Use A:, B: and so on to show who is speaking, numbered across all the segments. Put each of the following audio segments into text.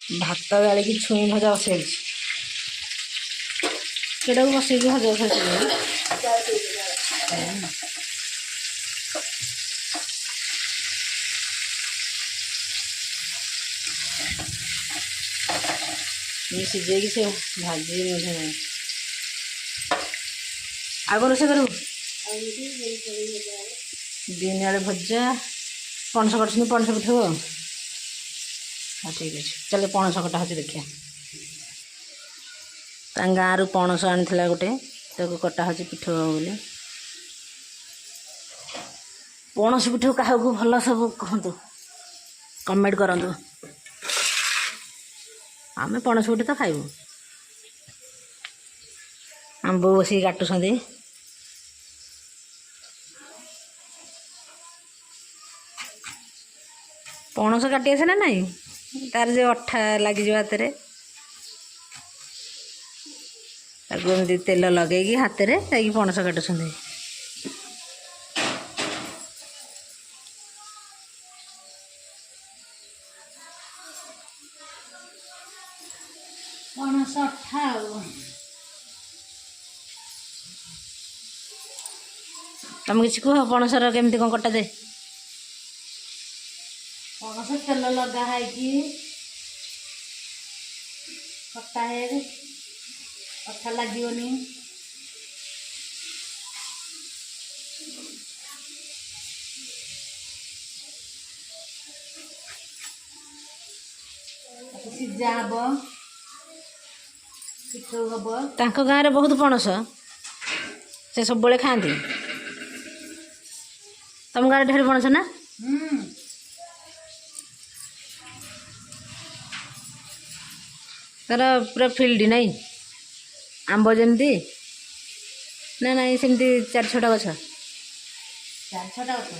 A: भात गाड़ी छुई भजा बसै ସେଇଟାକୁ ବସେଇକି ଭଜା ଖାଇଯିବ। ସିଝେଇକି ସେ ଭାଜି ମଧ୍ୟ ଆଉ କ'ଣ ରୋଷେଇ କରିବୁ? ବିନ୍ ଆଳୁ ଭଜା, ପଣସ କାଟୁଛନ୍ତି, ପଣସ ପିଠଉ ଆଉ। ହଁ ଠିକ୍ ଅଛି, ଚାଲ ପଣସ କଟା ହେଉଛି ଦେଖିବା। ତାଙ୍କ ଗାଁରୁ ପଣସ ଆଣିଥିଲା ଗୋଟେ, ତାକୁ କଟା ହେଉଛି ପିଠଉ ହେବ ବୋଲି। ପଣସ ପିଠଉ କାହାକୁ ଭଲ ସବୁ କୁହନ୍ତୁ, କମେଣ୍ଟ କରନ୍ତୁ। ଆମେ ପଣସ ପିଠଉ ତ ଖାଇବୁ। ଆମ ବୋଉ ବସିକି କାଟୁଛନ୍ତି। ପଣସ କାଟି ଆସେ ନା ନାହିଁ? ତାର ଯେଉଁ ଅଠା ଲାଗିଯିବ ହାତରେ, ତାକୁ ଏମିତି ତେଲ ଲଗେଇକି ହାତରେ ଯାଇକି ପଣସ କାଟୁଛନ୍ତି। ପଣସ ଅଠା ଆଉ ତମେ କିଛି କୁହ, ପଣସର କେମିତି କ'ଣ କଟାଯାଏ? ପଣସ ତେଲ ଲଗା ହେଇକି କଟା ହେଇ ଅଠା ଲାଗିବନି। ସିଝା ହବ, ପିଠଉ ହବ। ତାଙ୍କ ଗାଁରେ ବହୁତ ପଣସ, ସେ ସବୁବେଳେ ଖାଆନ୍ତି। ତମ ଗାଁରେ ଢେର ପଣସ ନା? ତାର ପୁରା ଫିଲ୍ଡ ନାଇଁ, ଆମ୍ବ ଯେମିତି ନା ନାଇଁ ସେମିତି 4-6ଟା ଗଛ, 4-6ଟା ଗଛ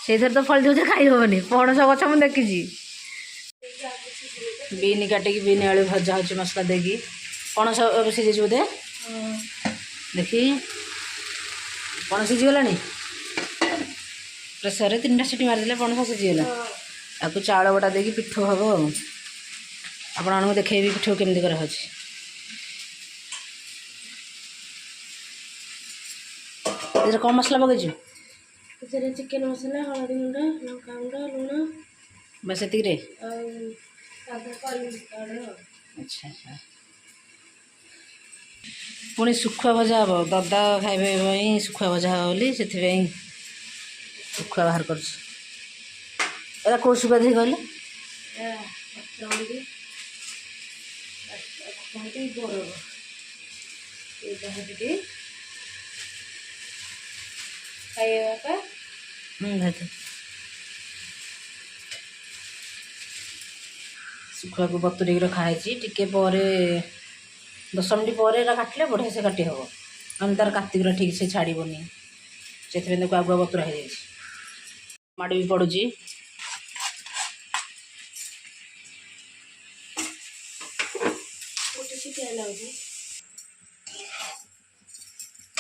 A: ସେଇଥିରେ ତ ଫଳି ଦେଉଛି, ଖାଇ ହେବନି। ପଣସ ଗଛ ମୁଁ ଦେଖିଛି। ବିନ୍ କାଟିକି ବିନ୍ ଆଳୁ ଭଜା ହେଉଛି ମସଲା ଦେଇକି। ପଣସ ସିଝେଇଛି ବୋଧେ, ଦେଖି ପଣସ ସିଝିଗଲାଣି। ପ୍ରେସରରେ 3ଟା ସିଟି ମାରିଦେଲେ ପଣସ ସିଝିଗଲା। ତାକୁ ଚାଉଳ ବଟା ଦେଇକି ପିଠଉ ହେବ ଆଉ। ଆପଣମାନଙ୍କୁ ଦେଖେଇବି ପିଠଉ କେମିତି କରାହେଉଛି। ଏଥିରେ କ'ଣ ମସଲା ପକାଇଛୁ?
B: ଏଥିରେ ଚିକେନ ମସଲା, ହଳଦୀ ଗୁଣ୍ଡ, ଲଙ୍କା ଗୁଣ୍ଡ, ଲୁଣ,
A: ବାସ୍ ସେତିକିରେ।
B: ଆଚ୍ଛା।
A: ପୁଣି ଶୁଖୁଆ ଭଜା ହେବ। ଦଦା ଖାଇବା ପାଇଁ ଶୁଖୁଆ ଭଜା ହେବ ବୋଲି ସେଥିପାଇଁ ଶୁଖୁଆ ବାହାର କରୁଛି। ଏଇଟା କେଉଁ ଶୁଖୁଆ ଦେଇ କହିଲେ? ଶୁଖୁଆକୁ ବତୁରେଇକି ରଖା ହେଇଛି। ଟିକେ ପରେ 10 ମିନିଟ୍ ପରେ ଏଇଟା କାଟିଲେ ବଢ଼ିଆ ସେ କାଟି ହେବ। ମାନେ ତାର କାତିଗୁରା ଠିକ୍ ସେ ଛାଡ଼ିବନି, ସେଥିପାଇଁ ତାକୁ ଆଗୁଆ ବତୁରା ହେଇଯାଇଛି। ମାଡ଼ି ବି ପଡ଼ୁଛି।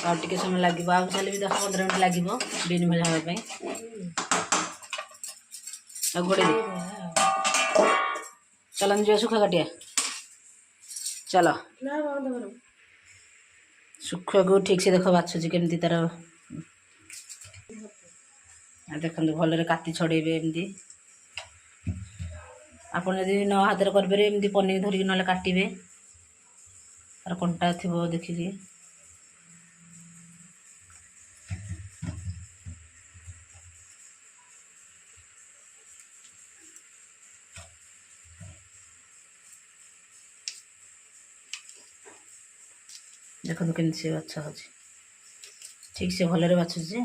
A: ଆଉ ଟିକେ ସମୟ ଲାଗିବ, ଆଉ ଚାଲେ ବି 10-15 ମିନିଟ୍ ଲାଗିବ ବିନ୍ ଭଜା ହେବା ପାଇଁ। ଆଉ ଘୋଡ଼େଇ ଦେ। ଚାଲନ୍ତୁ ଯିବା ଶୁଖୁଆ କାଟିବା। ଚାଲ। ଶୁଖୁଆକୁ ଠିକ୍ ସେ ଦେଖ ବାଛୁଛି କେମିତି ତାର। ଦେଖନ୍ତୁ ଭଲରେ କାତି ଛଡ଼େଇବେ ଏମିତି। ଆପଣ ଯଦି ନ ହାତରେ କରିପାରିବେ ଏମିତି ପନିକି ଧରିକି ନହେଲେ କାଟିବେ, ତାର କଣ୍ଟା ଥିବ ଦେଖିକି। ଦେଖନ୍ତୁ କେମିତି ସେ ବାଛା ହେଉଛି, ଠିକ୍ ସେ ଭଲରେ ବାଛୁଛି ଯେ।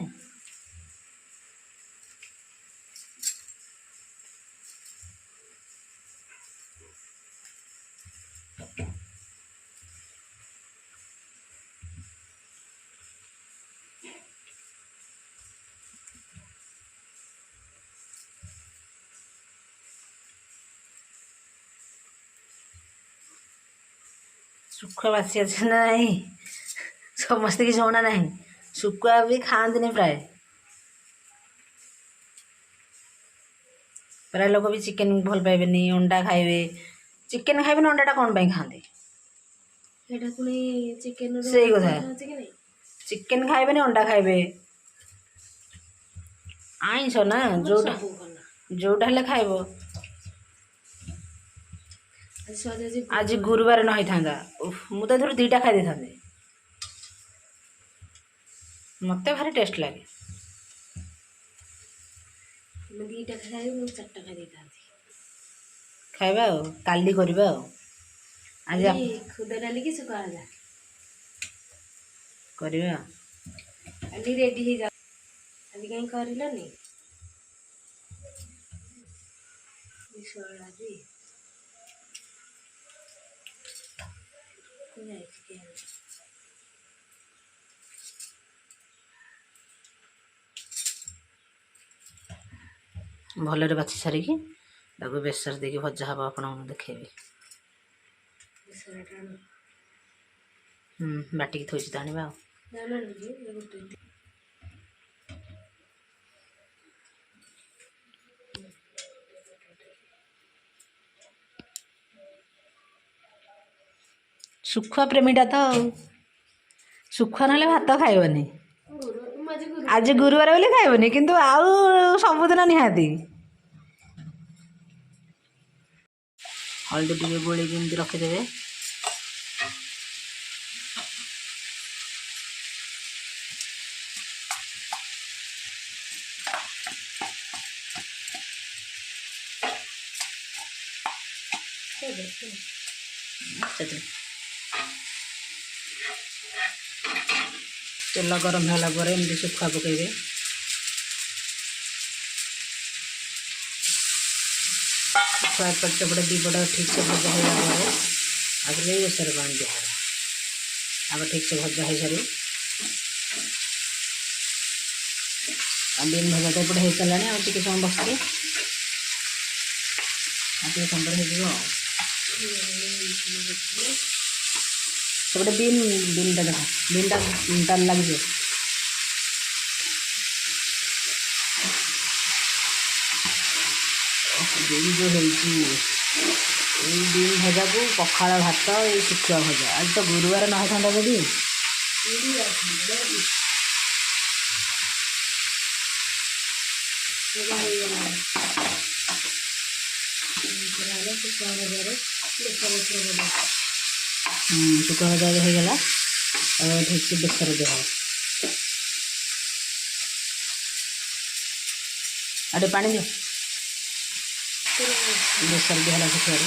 A: ଶୁଖୁଆ ବାଛି ଅଛି ନା ନାହିଁ ସମସ୍ତେ କିଛି ଜଣା ନାହିଁ। ଶୁଖୁଆ ବି ଖାଆନ୍ତିନି ପ୍ରାୟ। प्राय लोक भी चिकेन भल पाइबेनि अंडा खाइबे चिकेन खाइबेनि अंडाटा कौन ପାଇଁ खाଆନ୍ତି
B: ସେଇଟା ପୁଣି ଚିକେନ
A: ସେଇ କଥା
B: ଅଛି କି ନାଇଁ
A: ଚିକେନ ଖାଇବେନି ଅଣ୍ଡା ଖାଇବେ ଆଇଁଷ ନା ଯୋଉଟା
B: ସବୁ ଭଲ
A: ଯୋଉଟା ହେଲେ ଖାଇବ ଆଜି ଗୁରୁବାର ନ ହେଇଥାନ୍ତା ମୁଁ ତ ଏଥର 2ଟା ଖାଇ ଦେଇଥାନ୍ତି ମତେ ଭାରି ଟେଷ୍ଟ ଲାଗେ
B: ମୁଁ 2ଟା ଖାଇବି ମୁଁ 4ଟା ଖାଇ ଦେଇଥାନ୍ତି
A: ଖାଇବା ଆଉ କାଲି କରିବା ଆଉ ଆଜି
B: ଖୁଦ ଡାଲି କି ଶୁଖା ଭଜା
A: କରିବା
B: କାଲି ରେଡି ହେଇଯାଉ ଆଜି କାହିଁ କରିଲନି ଆଜି
A: ଭଲରେ ବାଛି ସାରିକି ତାକୁ ବେସର ଦେଇକି ଭଜା ହବ ଆପଣଙ୍କୁ ଦେଖେଇବି ବାଟିକି ଥୋଇଛି ତ ଆଣିବା ଆଉ ଶୁଖୁଆ ପ୍ରେମୀଟା ତ ଆଉ ଶୁଖୁଆ ନହେଲେ ଭାତ ଖାଇବନି ଆଜି ଗୁରୁବାର ବୋଲି ଖାଇବନି କିନ୍ତୁ ଆଉ ସବୁଦିନ ନିହାତି ହଳଦୀ ଟିକେ ଗୋଳେଇକି ଏମିତି ରଖିଦେବେ ତେଲ ଗରମ ହେଲା ପରେ ଏମିତି ଶୁଖୁଆ ପକେଇବେ ଶୁଖୁଆ ଏପଟ ସେପଟେ 2 ପଟ ଠିକ୍ସେ ଭଜା ହେଇଗଲା ପରେ ଆଗରେ ବେସର ପାଣି ଦିଆହେବ ଆଗ ଠିକ୍ସେ ଭଜା ହେଇସାରୁ ଆଉ ବିନ୍ ଭଜା ତ ଏପଟେ ହେଇସାରିଲାଣି ଆଉ ଟିକେ ସମୟ ବସିକି ଆଉ ଟିକେ ସମୟ ହେଇଯିବ ଆଉ ସେପଟେ ବିନ୍ଟା ଦେଖ ବିନ୍ଟା ତାର ଲାଗିଯିବ ବିନ୍ ଯେଉଁ ହେଇଛି ଏଇ ବିନ୍ ଭଜାକୁ ପଖାଳ ଭାତ ଏଇ ଶୁଖୁଆ ଭଜା ଆଜି ତ ଗୁରୁବାର ନ ହେଇଥାନ୍ତା ଯଦି ଶୁଖୁଆ ଭଜା ହେଇଗଲା ଆଉ ଠିକ୍ସେ ବେସର ଦିଆହବ ଆଉ ଟିକେ ପାଣି ଦିଅ ବେସର ଦିଆହେଲା ଶୁଖୁଆରେ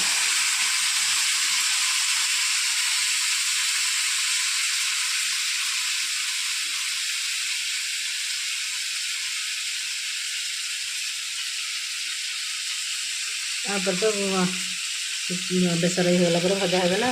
A: ତାପରେ ତ ବେସର ହେଇଗଲା ପରେ ଭଜା ହେଇଗଲା